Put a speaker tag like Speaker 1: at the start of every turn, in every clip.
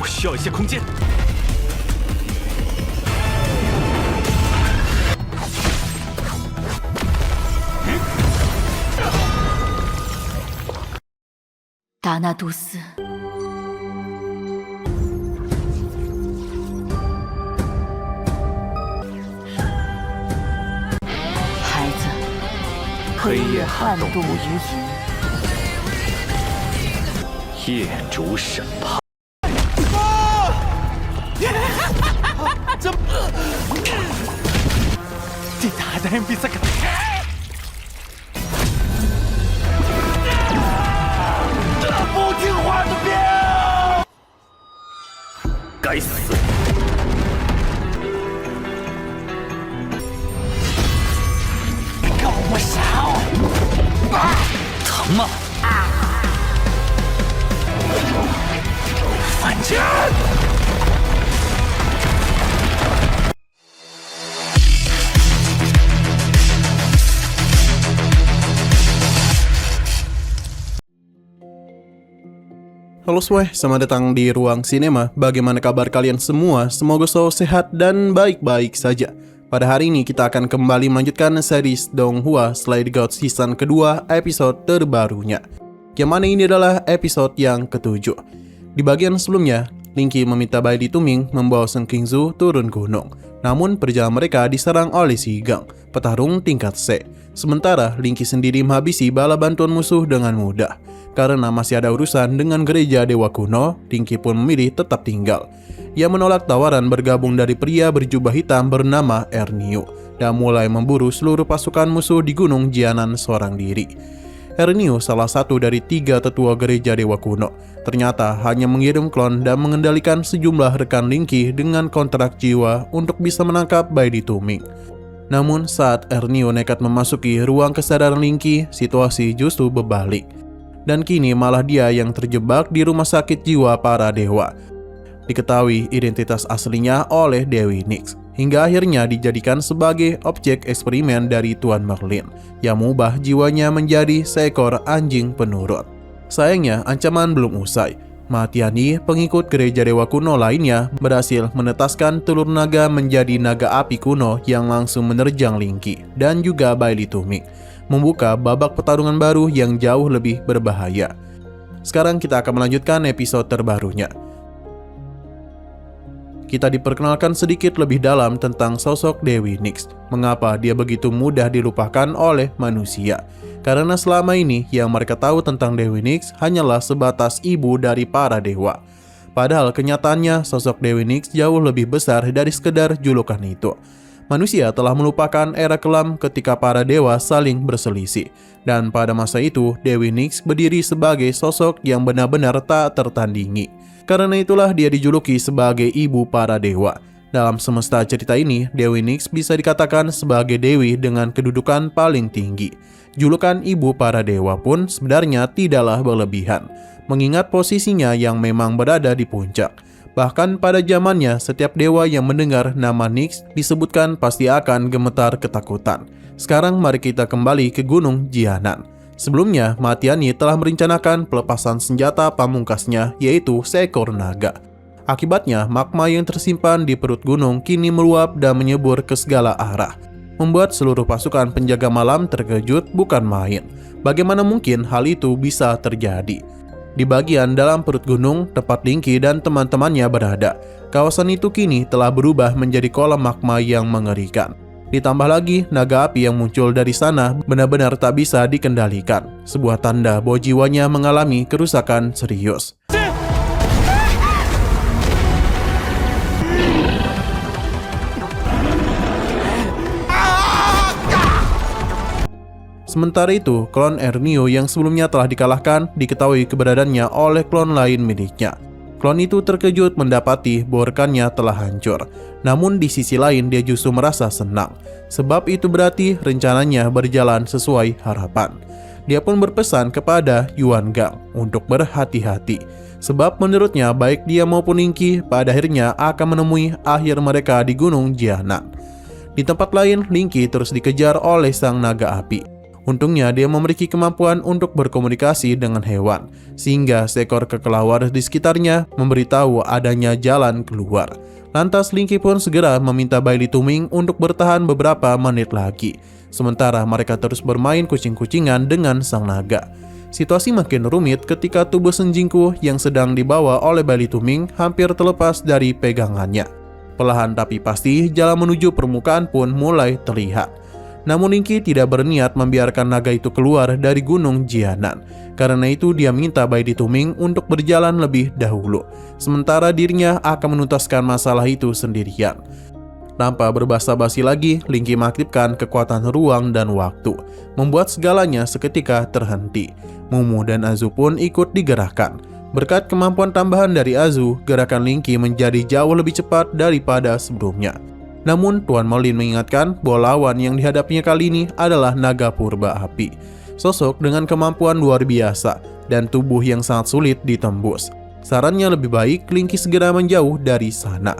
Speaker 1: 需要一些空间。
Speaker 2: 达纳杜斯，孩子，
Speaker 1: 黑夜
Speaker 2: 撼动无垠。
Speaker 1: 业主审判。Tidak ada yang bisa kita. 不听话的兵，该死！跟我上！疼吗？反击！
Speaker 3: Halo semua, selamat datang di Ruang Sinema. Bagaimana kabar kalian semua? Semoga selalu sehat dan baik-baik saja. Pada hari ini kita akan kembali melanjutkan series Donghua Slay the God season kedua episode terbarunya. Yang mana ini adalah episode yang ke-7. Di bagian sebelumnya, Linky meminta Bai Dituming membawa Seng Qingzu turun gunung. Namun perjalanan mereka diserang oleh Si Gang, petarung tingkat C. Sementara Linky sendiri menghabisi bala bantuan musuh dengan mudah. Karena masih ada urusan dengan gereja dewa kuno, Linky pun memilih tetap tinggal. Ia menolak tawaran bergabung dari pria berjubah hitam bernama Ernio dan mulai memburu seluruh pasukan musuh di Gunung Jianan seorang diri. Ernio salah satu dari 3 tetua gereja dewa kuno. Ternyata hanya mengirim klon dan mengendalikan sejumlah rekan Linky dengan kontrak jiwa untuk bisa menangkap Bai Dituming. Namun saat Ernio nekat memasuki ruang kesadaran Linky, situasi justru berbalik. Dan kini malah dia yang terjebak di rumah sakit jiwa para dewa. Diketahui identitas aslinya oleh Dewi Nix, hingga akhirnya dijadikan sebagai objek eksperimen dari Tuan Merlin, yang mengubah jiwanya menjadi seekor anjing penurut. Sayangnya ancaman belum usai. Matiani, pengikut gereja dewa kuno lainnya, berhasil menetaskan telur naga menjadi naga api kuno yang langsung menerjang Linky dan juga Bai Dituming, membuka babak pertarungan baru yang jauh lebih berbahaya. Sekarang kita akan melanjutkan episode terbarunya. Kita diperkenalkan sedikit lebih dalam tentang sosok Dewi Nix. Mengapa dia begitu mudah dilupakan oleh manusia? Karena selama ini yang mereka tahu tentang Dewi Nix hanyalah sebatas ibu dari para dewa. Padahal kenyataannya sosok Dewi Nix jauh lebih besar dari sekedar julukan itu. Manusia telah melupakan era kelam ketika para dewa saling berselisih. Dan pada masa itu, Dewi Nix berdiri sebagai sosok yang benar-benar tak tertandingi. Karena itulah dia dijuluki sebagai ibu para dewa. Dalam semesta cerita ini, Dewi Nix bisa dikatakan sebagai dewi dengan kedudukan paling tinggi. Julukan ibu para dewa pun sebenarnya tidaklah berlebihan, mengingat posisinya yang memang berada di puncak. Bahkan pada zamannya, setiap dewa yang mendengar nama Nix disebutkan pasti akan gemetar ketakutan. Sekarang mari kita kembali ke Gunung Jianan. Sebelumnya, Matiani telah merencanakan pelepasan senjata pamungkasnya, yaitu seekor naga. Akibatnya, magma yang tersimpan di perut gunung kini meluap dan menyebur ke segala arah, membuat seluruh pasukan penjaga malam terkejut bukan main. Bagaimana mungkin hal itu bisa terjadi? Di bagian dalam perut gunung, tempat Linky dan teman-temannya berada, kawasan itu kini telah berubah menjadi kolam magma yang mengerikan. Ditambah lagi, naga api yang muncul dari sana benar-benar tak bisa dikendalikan. Sebuah tanda bahwa jiwanya mengalami kerusakan serius. Sementara itu, klon Ernio yang sebelumnya telah dikalahkan diketahui keberadaannya oleh klon lain miliknya. Klon itu terkejut mendapati bahwa rekannya telah hancur. Namun di sisi lain dia justru merasa senang, sebab itu berarti rencananya berjalan sesuai harapan. Dia pun berpesan kepada Yuan Gang untuk berhati-hati, sebab menurutnya baik dia maupun Linky pada akhirnya akan menemui akhir mereka di Gunung Jianan. Di tempat lain, Linky terus dikejar oleh sang naga api. Untungnya dia memiliki kemampuan untuk berkomunikasi dengan hewan, sehingga seekor kekelawar di sekitarnya memberitahu adanya jalan keluar. Lantas Linky pun segera meminta Bailey Tuming untuk bertahan beberapa menit lagi. Sementara mereka terus bermain kucing-kucingan dengan sang naga. Situasi makin rumit ketika tubuh Senjingku yang sedang dibawa oleh Bailey Tuming hampir terlepas dari pegangannya. Perlahan tapi pasti jalan menuju permukaan pun mulai terlihat. Namun Linky tidak berniat membiarkan naga itu keluar dari Gunung Jianan. Karena itu dia minta Bailey Tuming untuk berjalan lebih dahulu. Sementara dirinya akan menuntaskan masalah itu sendirian. Tanpa berbasa-basi lagi, Linky mengaktifkan kekuatan ruang dan waktu, membuat segalanya seketika terhenti. Mumu dan Azu pun ikut digerakkan. Berkat kemampuan tambahan dari Azu, gerakan Linky menjadi jauh lebih cepat daripada sebelumnya. Namun Tuan Merlin mengingatkan bahwa lawan yang dihadapinya kali ini adalah naga purba api. Sosok dengan kemampuan luar biasa dan tubuh yang sangat sulit ditembus. Sarannya lebih baik Linky segera menjauh dari sana.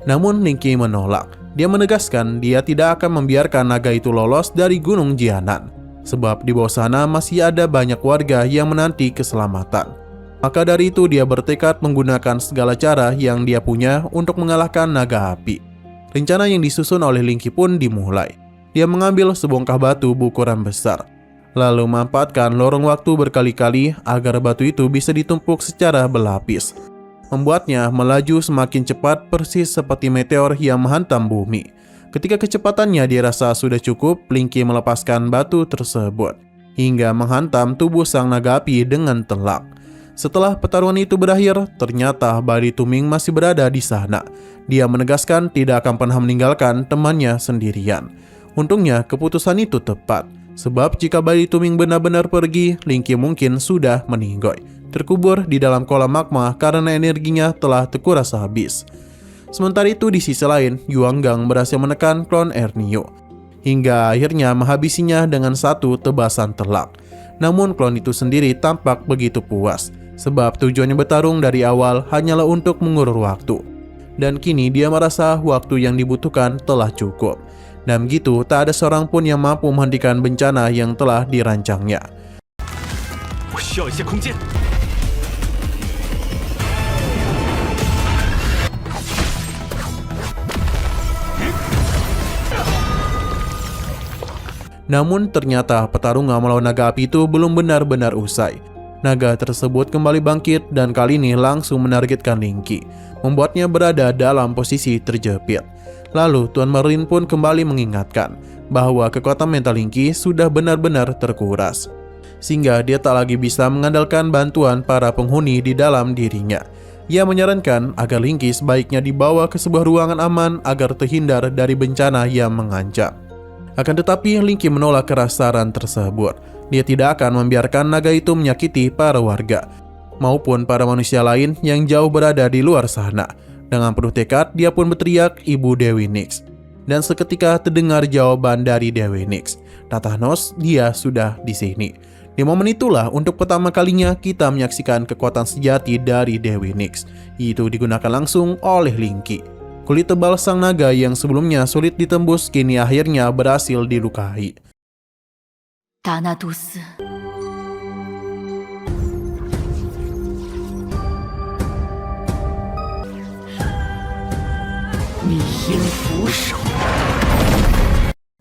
Speaker 3: Namun Linky menolak. Dia menegaskan dia tidak akan membiarkan naga itu lolos dari Gunung Jianan. Sebab di bawah sana masih ada banyak warga yang menanti keselamatan. Maka dari itu dia bertekad menggunakan segala cara yang dia punya untuk mengalahkan naga api. Rencana yang disusun oleh Linky pun dimulai. Dia mengambil sebongkah batu berukuran besar, lalu memanfaatkan lorong waktu berkali-kali agar batu itu bisa ditumpuk secara berlapis, membuatnya melaju semakin cepat persis seperti meteor yang menghantam bumi. Ketika kecepatannya dirasa sudah cukup, Linky melepaskan batu tersebut hingga menghantam tubuh sang naga api dengan telak. Setelah pertarungan itu berakhir, ternyata Bailey Tuming masih berada di sana. Dia menegaskan tidak akan pernah meninggalkan temannya sendirian. Untungnya keputusan itu tepat, sebab jika Bailey Tuming benar-benar pergi, Linky mungkin sudah meninggoy, terkubur di dalam kolam magma karena energinya telah terkuras habis. Sementara itu di sisi lain, Yuang Gang berhasil menekan klon Ernio, hingga akhirnya menghabisinya dengan satu tebasan telak. Namun klon itu sendiri tampak begitu puas, sebab tujuannya bertarung dari awal hanyalah untuk mengulur waktu. Dan kini dia merasa waktu yang dibutuhkan telah cukup. Dan begitu tak ada seorang pun yang mampu menghentikan bencana yang telah dirancangnya. Namun ternyata pertarungan melawan naga api itu belum benar-benar usai. Naga tersebut kembali bangkit dan kali ini langsung menargetkan Linky, membuatnya berada dalam posisi terjepit. Lalu Tuan Merlin pun kembali mengingatkan bahwa kekuatan mental Linky sudah benar-benar terkuras, sehingga dia tak lagi bisa mengandalkan bantuan para penghuni di dalam dirinya. Ia menyarankan agar Linky sebaiknya dibawa ke sebuah ruangan aman agar terhindar dari bencana yang mengancam. Akan tetapi Linky menolak keras saran tersebut. Dia tidak akan membiarkan naga itu menyakiti para warga maupun para manusia lain yang jauh berada di luar sana. Dengan penuh tekad, dia pun berteriak Ibu Dewi Nyx. Dan seketika terdengar jawaban dari Dewi Nyx. Tathanos, dia sudah di sini. Di momen itulah untuk pertama kalinya kita menyaksikan kekuatan sejati dari Dewi Nyx. Itu digunakan langsung oleh Linky. Kulit tebal sang naga yang sebelumnya sulit ditembus kini akhirnya berhasil dilukai.
Speaker 2: Thanatos.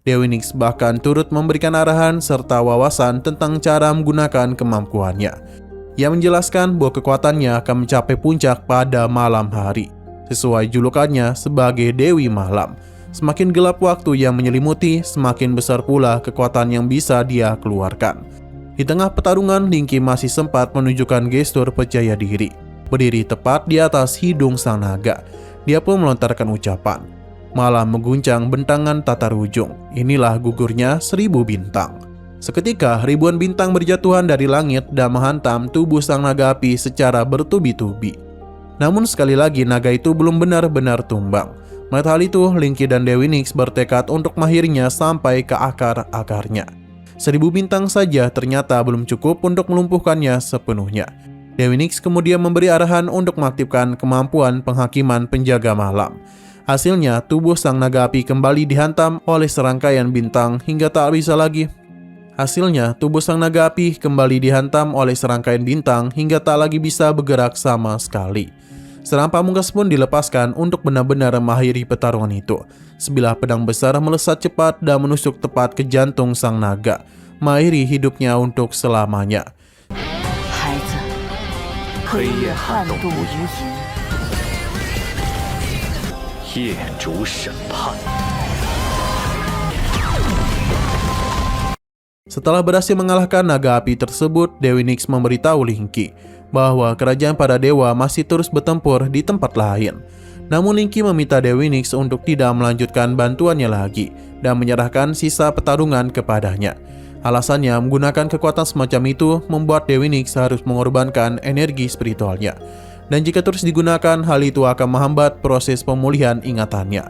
Speaker 3: Dewi Nyx bahkan turut memberikan arahan serta wawasan tentang cara menggunakan kemampuannya. Ia menjelaskan bahwa kekuatannya akan mencapai puncak pada malam hari, sesuai julukannya sebagai Dewi Malam. Semakin gelap waktu yang menyelimuti, semakin besar pula kekuatan yang bisa dia keluarkan. Di tengah pertarungan, Linky masih sempat menunjukkan gestur percaya diri, berdiri tepat di atas hidung sang naga. Dia pun melontarkan ucapan, malam mengguncang bentangan tatar ujung, inilah gugurnya 1000 bintang. Seketika ribuan bintang berjatuhan dari langit dan menghantam tubuh sang naga api secara bertubi-tubi. Namun sekali lagi naga itu belum benar-benar tumbang. Melihat hal itu, Linky dan Dewi Nyx bertekad untuk mengakhirinya sampai ke akar-akarnya. 1000 bintang saja ternyata belum cukup untuk melumpuhkannya sepenuhnya. Dewi Nyx kemudian memberi arahan untuk mengaktifkan kemampuan penghakiman penjaga malam. Hasilnya, tubuh sang naga api kembali dihantam oleh serangkaian bintang hingga tak bisa lagi. Hasilnya, tubuh sang naga api kembali dihantam oleh serangkaian bintang hingga tak lagi bisa bergerak sama sekali. Serang pamungkas pun dilepaskan untuk benar-benar mengakhiri pertarungan itu. Sebilah pedang besar melesat cepat dan menusuk tepat ke jantung sang naga, mengakhiri hidupnya untuk selamanya.
Speaker 2: 孩子，黑夜撼动无垠，
Speaker 1: 夜主审判。
Speaker 3: Setelah berhasil mengalahkan naga api tersebut, Dewi Nix memberitahu Linky bahwa kerajaan para dewa masih terus bertempur di tempat lain. Namun Linky meminta Dewi Nix untuk tidak melanjutkan bantuannya lagi dan menyerahkan sisa pertarungan kepadanya. Alasannya, menggunakan kekuatan semacam itu membuat Dewi Nix harus mengorbankan energi spiritualnya. Dan jika terus digunakan, hal itu akan menghambat proses pemulihan ingatannya.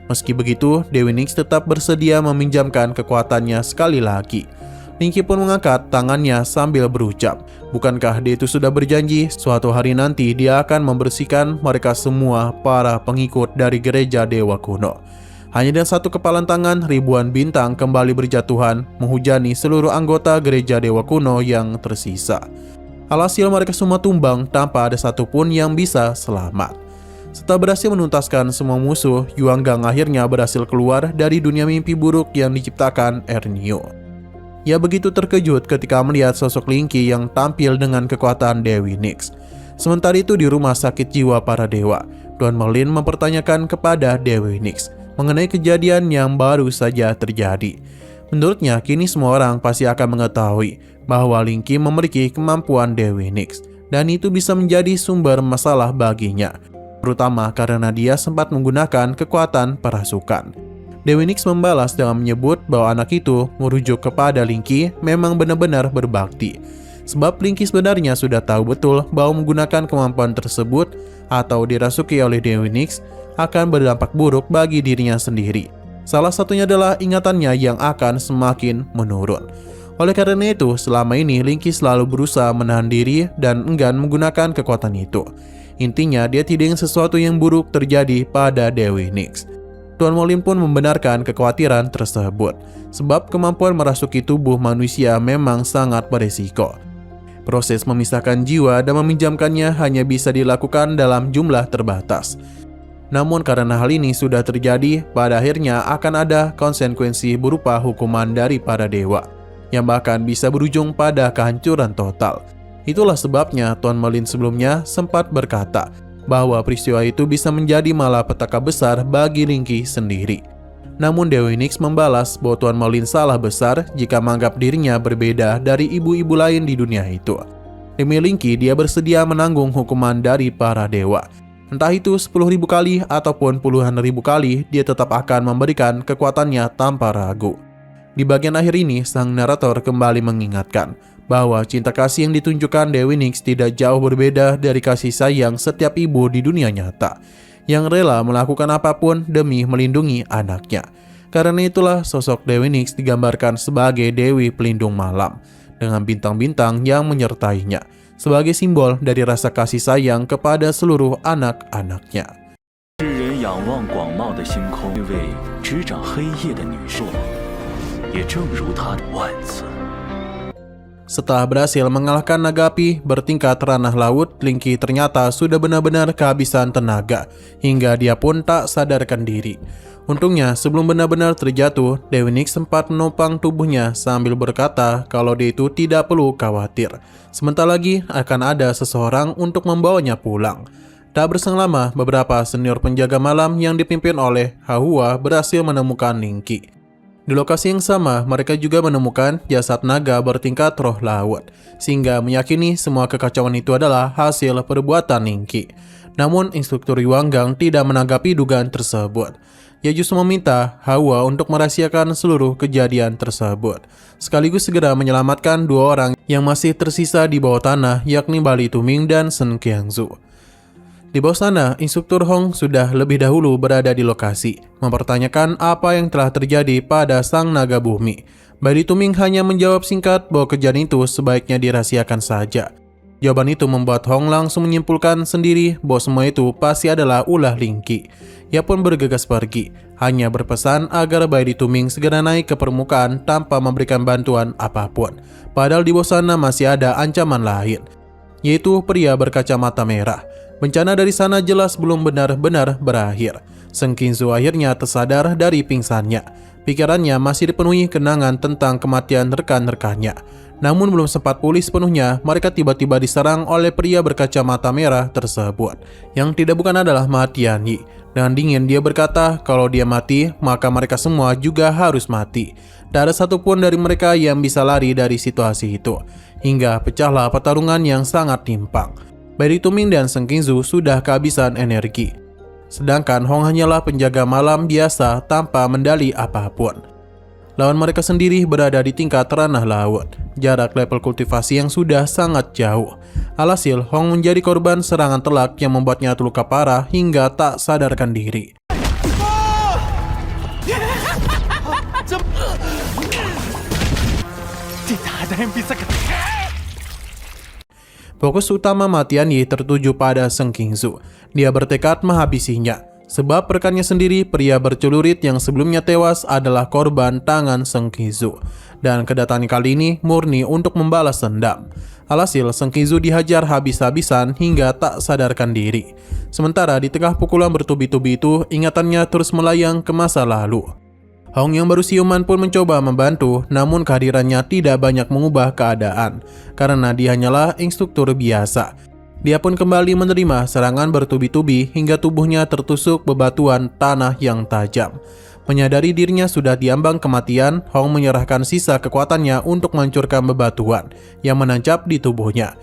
Speaker 3: Meski begitu, Dewi Nix tetap bersedia meminjamkan kekuatannya sekali lagi. Linky pun mengangkat tangannya sambil berucap, bukankah dia itu sudah berjanji suatu hari nanti dia akan membersihkan mereka semua para pengikut dari gereja dewa kuno. Hanya dengan satu kepalan tangan, ribuan bintang kembali berjatuhan menghujani seluruh anggota gereja dewa kuno yang tersisa. Alhasil mereka semua tumbang tanpa ada satupun yang bisa selamat. Setelah berhasil menuntaskan semua musuh, Yuanggang akhirnya berhasil keluar dari dunia mimpi buruk yang diciptakan Ernio. Ia begitu terkejut ketika melihat sosok Linky yang tampil dengan kekuatan Dewi Nix. Sementara itu di rumah sakit jiwa para dewa, Tuan Merlin mempertanyakan kepada Dewi Nix mengenai kejadian yang baru saja terjadi. Menurutnya, kini semua orang pasti akan mengetahui bahwa Linky memiliki kemampuan Dewi Nix, dan itu bisa menjadi sumber masalah baginya, terutama karena dia sempat menggunakan kekuatan perasukan. Dewi Nix membalas dengan menyebut bahwa anak itu merujuk kepada Linky memang benar-benar berbakti. Sebab Linky sebenarnya sudah tahu betul bahwa menggunakan kemampuan tersebut atau dirasuki oleh Dewi Nix akan berdampak buruk bagi dirinya sendiri. Salah satunya adalah ingatannya yang akan semakin menurun. Oleh karena itu, selama ini Linky selalu berusaha menahan diri dan enggan menggunakan kekuatan itu. Intinya, dia tidak ingin sesuatu yang buruk terjadi pada Dewi Nix. Tuan Merlin pun membenarkan kekhawatiran tersebut, sebab kemampuan merasuki tubuh manusia memang sangat beresiko. Proses memisahkan jiwa dan meminjamkannya hanya bisa dilakukan dalam jumlah terbatas. Namun karena hal ini sudah terjadi, pada akhirnya akan ada konsekuensi berupa hukuman dari para dewa, yang bahkan bisa berujung pada kehancuran total. Itulah sebabnya Tuan Merlin sebelumnya sempat berkata bahwa peristiwa itu bisa menjadi malapetaka besar bagi Linky sendiri. Namun Dewi Nix membalas bahwa Tuan Merlin salah besar jika menganggap dirinya berbeda dari ibu-ibu lain di dunia itu. Demi Linky, dia bersedia menanggung hukuman dari para dewa. Entah itu 10.000 kali ataupun puluhan ribu kali, dia tetap akan memberikan kekuatannya tanpa ragu. Di bagian akhir ini, sang narator kembali mengingatkan bahwa cinta kasih yang ditunjukkan Dewi Nix tidak jauh berbeda dari kasih sayang setiap ibu di dunia nyata, yang rela melakukan apapun demi melindungi anaknya. Karena itulah sosok Dewi Nix digambarkan sebagai Dewi Pelindung Malam, dengan bintang-bintang yang menyertainya, sebagai simbol dari rasa kasih sayang kepada seluruh anak-anaknya.
Speaker 1: 世人仰望广袤的星空，一位执掌黑夜的女兽，也正如她的万次。
Speaker 3: Setelah berhasil mengalahkan naga api bertingkat ranah laut, Linky ternyata sudah benar-benar kehabisan tenaga, hingga dia pun tak sadarkan diri. Untungnya, sebelum benar-benar terjatuh, Dewi Nix sempat menopang tubuhnya sambil berkata kalau dia itu tidak perlu khawatir. Sebentar lagi akan ada seseorang untuk membawanya pulang. Tak berselang lama, beberapa senior penjaga malam yang dipimpin oleh Hahua berhasil menemukan Linky. Di lokasi yang sama, mereka juga menemukan jasad naga bertingkat roh laut, sehingga meyakini semua kekacauan itu adalah hasil perbuatan Linky. Namun, instruktur Yuanggang tidak menanggapi dugaan tersebut. Ia justru meminta Hahua untuk merahasiakan seluruh kejadian tersebut, sekaligus segera menyelamatkan dua orang yang masih tersisa di bawah tanah, yakni Bali Tuming dan Shen Qiangzu. Di bawah sana, instruktur Hong sudah lebih dahulu berada di lokasi, mempertanyakan apa yang telah terjadi pada sang naga bumi. Bali Tuming hanya menjawab singkat bahwa kejadian itu sebaiknya dirahasiakan saja. Jawaban itu membuat Hong langsung menyimpulkan sendiri bahwa semua itu pasti adalah ulah Lingqi. Ia pun bergegas pergi, hanya berpesan agar Bai Tuming segera naik ke permukaan tanpa memberikan bantuan apapun. Padahal di bawah sana masih ada ancaman lain, yaitu pria berkacamata merah. Bencana dari sana jelas belum benar-benar berakhir. Seng Qingzu akhirnya tersadar dari pingsannya. Pikirannya masih dipenuhi kenangan tentang kematian rekan-rekannya. Namun belum sempat pulih sepenuhnya, mereka tiba-tiba diserang oleh pria berkacamata merah tersebut, yang tidak bukan adalah Ma Tianyi. Dengan dingin dia berkata kalau dia mati, maka mereka semua juga harus mati. Tak ada satupun dari mereka yang bisa lari dari situasi itu. Hingga pecahlah pertarungan yang sangat timpang. Bai Tuming dan Seng Qingzu sudah kehabisan energi. Sedangkan Hong hanyalah penjaga malam biasa tanpa mendali apapun. Lawan mereka sendiri berada di tingkat ranah laut, jarak level kultivasi yang sudah sangat jauh. Alhasil, Hong menjadi korban serangan telak yang membuatnya terluka parah hingga tak sadarkan diri.
Speaker 1: Tidak ada yang bisa
Speaker 3: Fokus utama Ma Tianyi tertuju pada Seng Qingzu. Dia bertekad menghabisinya. Sebab rekannya sendiri, pria bercelurit yang sebelumnya tewas, adalah korban tangan Seng Qingzu. Dan kedatangan kali ini murni untuk membalas dendam. Alhasil, Seng Qingzu dihajar habis-habisan hingga tak sadarkan diri. Sementara di tengah pukulan bertubi-tubi itu, ingatannya terus melayang ke masa lalu. Hong yang baru siuman pun mencoba membantu, namun kehadirannya tidak banyak mengubah keadaan. Karena dia hanyalah instruktur biasa. Dia pun kembali menerima serangan bertubi-tubi hingga tubuhnya tertusuk bebatuan tanah yang tajam. Menyadari dirinya sudah diambang kematian, Hong menyerahkan sisa kekuatannya untuk menghancurkan bebatuan yang menancap di tubuhnya.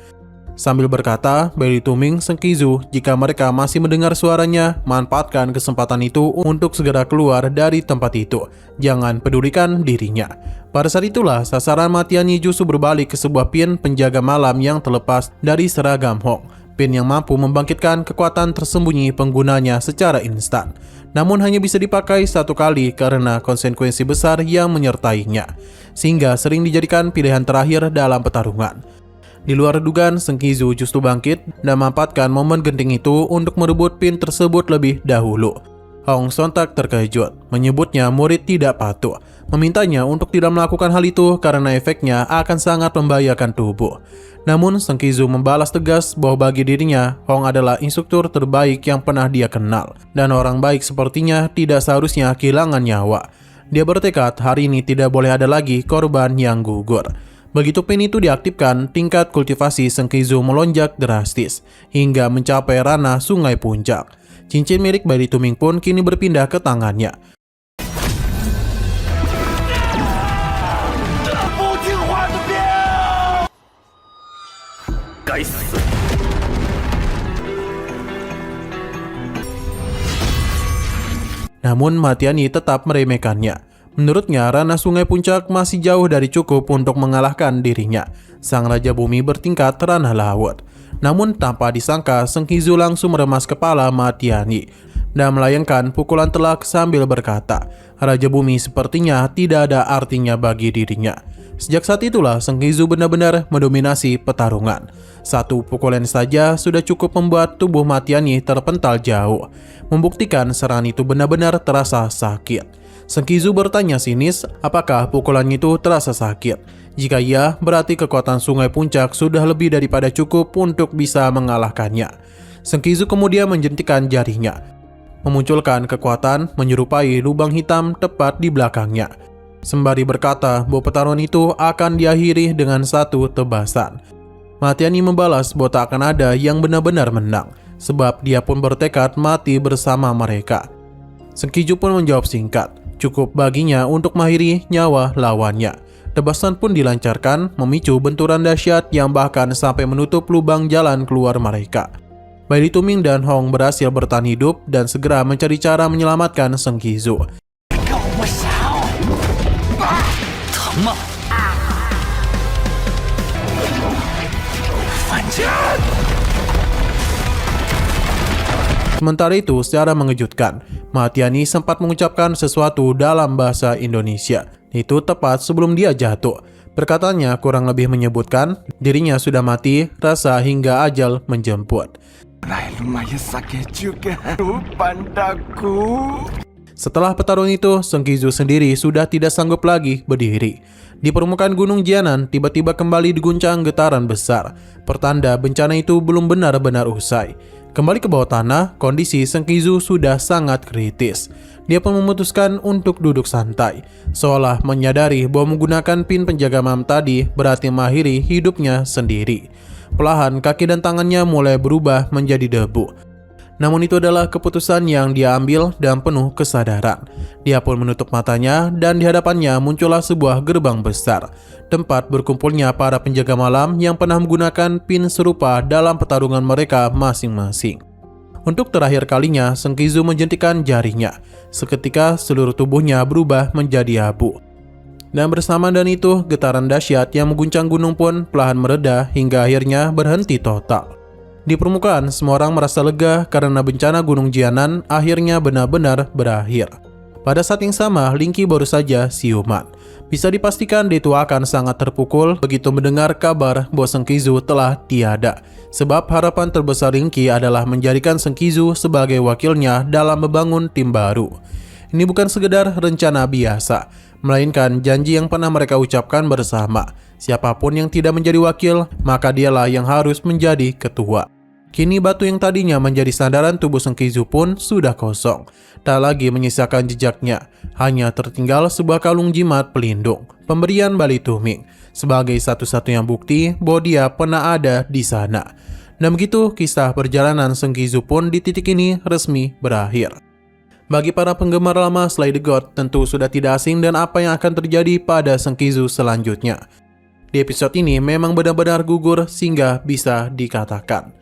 Speaker 3: Sambil berkata, Bai Tuming, Seng Qingzu, jika mereka masih mendengar suaranya, manfaatkan kesempatan itu untuk segera keluar dari tempat itu. Jangan pedulikan dirinya. Pada saat itulah, sasaran Ma Tianyi justru berbalik ke sebuah pin penjaga malam yang terlepas dari seragam Hong. Pin yang mampu membangkitkan kekuatan tersembunyi penggunanya secara instan. Namun hanya bisa dipakai satu kali karena konsekuensi besar yang menyertainya. Sehingga sering dijadikan pilihan terakhir dalam pertarungan. Di luar dugaan, Seng Qingzu justru bangkit dan memanfaatkan momen genting itu untuk merebut pin tersebut lebih dahulu. Hong sontak terkejut, menyebutnya murid tidak patuh, memintanya untuk tidak melakukan hal itu karena efeknya akan sangat membahayakan tubuh. Namun Seng Qingzu membalas tegas bahwa bagi dirinya, Hong adalah instruktur terbaik yang pernah dia kenal, dan orang baik sepertinya tidak seharusnya kehilangan nyawa. Dia bertekad hari ini tidak boleh ada lagi korban yang gugur. Begitu pin itu diaktifkan, tingkat kultivasi Seng Qingzu melonjak drastis hingga mencapai ranah Sungai Puncak. Cincin milik Bai Tuming pun kini berpindah ke tangannya. Namun Ma Tianyi tetap meremehkannya. Menurutnya, ranah Sungai Puncak masih jauh dari cukup untuk mengalahkan dirinya. Sang Raja Bumi bertingkat ranah laut. Namun tanpa disangka, Seng Qingzu langsung meremas kepala Ma Tianyi dan melayangkan pukulan telak sambil berkata, Raja Bumi sepertinya tidak ada artinya bagi dirinya. Sejak saat itulah Seng Qingzu benar-benar mendominasi pertarungan. Satu pukulan saja sudah cukup membuat tubuh Ma Tianyi terpental jauh, membuktikan serangan itu benar-benar terasa sakit. Seng Qingzu bertanya sinis, apakah pukulan itu terasa sakit? Jika iya, berarti kekuatan Sungai Puncak sudah lebih daripada cukup untuk bisa mengalahkannya. Seng Qingzu kemudian menjentikan jarinya, memunculkan kekuatan menyerupai lubang hitam tepat di belakangnya. Sembari berkata bahwa pertarungan itu akan diakhiri dengan satu tebasan. Ma Tianyi membalas bahwa tak akan ada yang benar-benar menang, sebab dia pun bertekad mati bersama mereka. Seng Qingzu pun menjawab singkat, cukup baginya untuk mengakhiri nyawa lawannya. Tebasan pun dilancarkan, memicu benturan dahsyat yang bahkan sampai menutup lubang jalan keluar mereka. Bai Tuming dan Hong berhasil bertahan hidup dan segera mencari cara menyelamatkan Seng Qingzu. Sementara itu, secara mengejutkan, Ma Tianyi sempat mengucapkan sesuatu dalam bahasa Indonesia. Itu tepat sebelum dia jatuh. Perkataannya kurang lebih menyebutkan dirinya sudah mati, rasa hingga ajal menjemput.
Speaker 4: Lumayan sakit juga pandaku.
Speaker 3: Setelah pertarungan itu, Sengkizu sendiri sudah tidak sanggup lagi berdiri. Di permukaan Gunung Jianan tiba-tiba kembali diguncang getaran besar. Pertanda bencana itu belum benar-benar usai. Kembali ke bawah tanah, kondisi Sengkizu sudah sangat kritis. Dia pun memutuskan untuk duduk santai, seolah menyadari bahwa menggunakan pin penjaga malam tadi berarti mengakhiri hidupnya sendiri. Perlahan kaki dan tangannya mulai berubah menjadi debu. Namun itu adalah keputusan yang dia ambil dan penuh kesadaran. Dia pun menutup matanya dan di hadapannya muncullah sebuah gerbang besar, tempat berkumpulnya para penjaga malam yang pernah menggunakan pin serupa dalam pertarungan mereka masing-masing. Untuk terakhir kalinya, Sengkizu menjentikan jarinya. Seketika seluruh tubuhnya berubah menjadi abu. Dan bersamaan dengan itu, getaran dahsyat yang mengguncang gunung pun perlahan mereda hingga akhirnya berhenti total. Di permukaan, semua orang merasa lega karena bencana Gunung Jianan akhirnya benar-benar berakhir. Pada saat yang sama, Linky baru saja siuman. Bisa dipastikan dia itu akan sangat terpukul begitu mendengar kabar bahwa Sengkizu telah tiada. Sebab harapan terbesar Linky adalah menjadikan Sengkizu sebagai wakilnya dalam membangun tim baru. Ini bukan sekedar rencana biasa, melainkan janji yang pernah mereka ucapkan bersama. Siapapun yang tidak menjadi wakil, maka dialah yang harus menjadi ketua. Kini batu yang tadinya menjadi sandaran tubuh Sengkizu pun sudah kosong. Tak lagi menyisakan jejaknya. Hanya tertinggal sebuah kalung jimat pelindung, pemberian Bali Tuming, sebagai satu-satunya bukti bahwa dia pernah ada di sana. Dan begitu kisah perjalanan Sengkizu pun di titik ini resmi berakhir. Bagi para penggemar lama Slay the God, tentu sudah tidak asing dan apa yang akan terjadi pada Sengkizu selanjutnya. Di episode ini memang benar-benar gugur sehingga bisa dikatakan.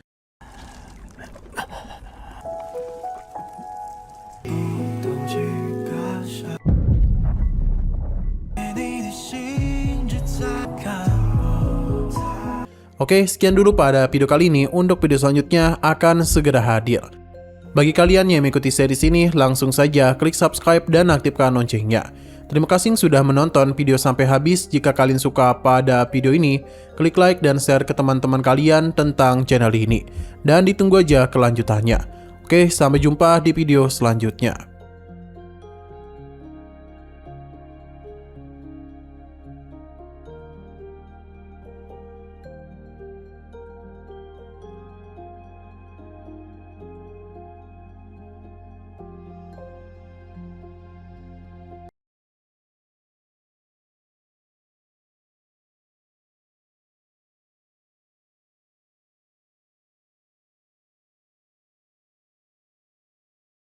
Speaker 3: Oke, sekian dulu pada video kali ini. Untuk video selanjutnya akan segera hadir. Bagi kalian yang mengikuti series ini, langsung saja klik subscribe dan aktifkan loncengnya. Terima kasih sudah menonton video sampai habis. Jika kalian suka pada video ini, klik like dan share ke teman-teman kalian tentang channel ini. Dan ditunggu aja kelanjutannya. Oke, sampai jumpa di video selanjutnya.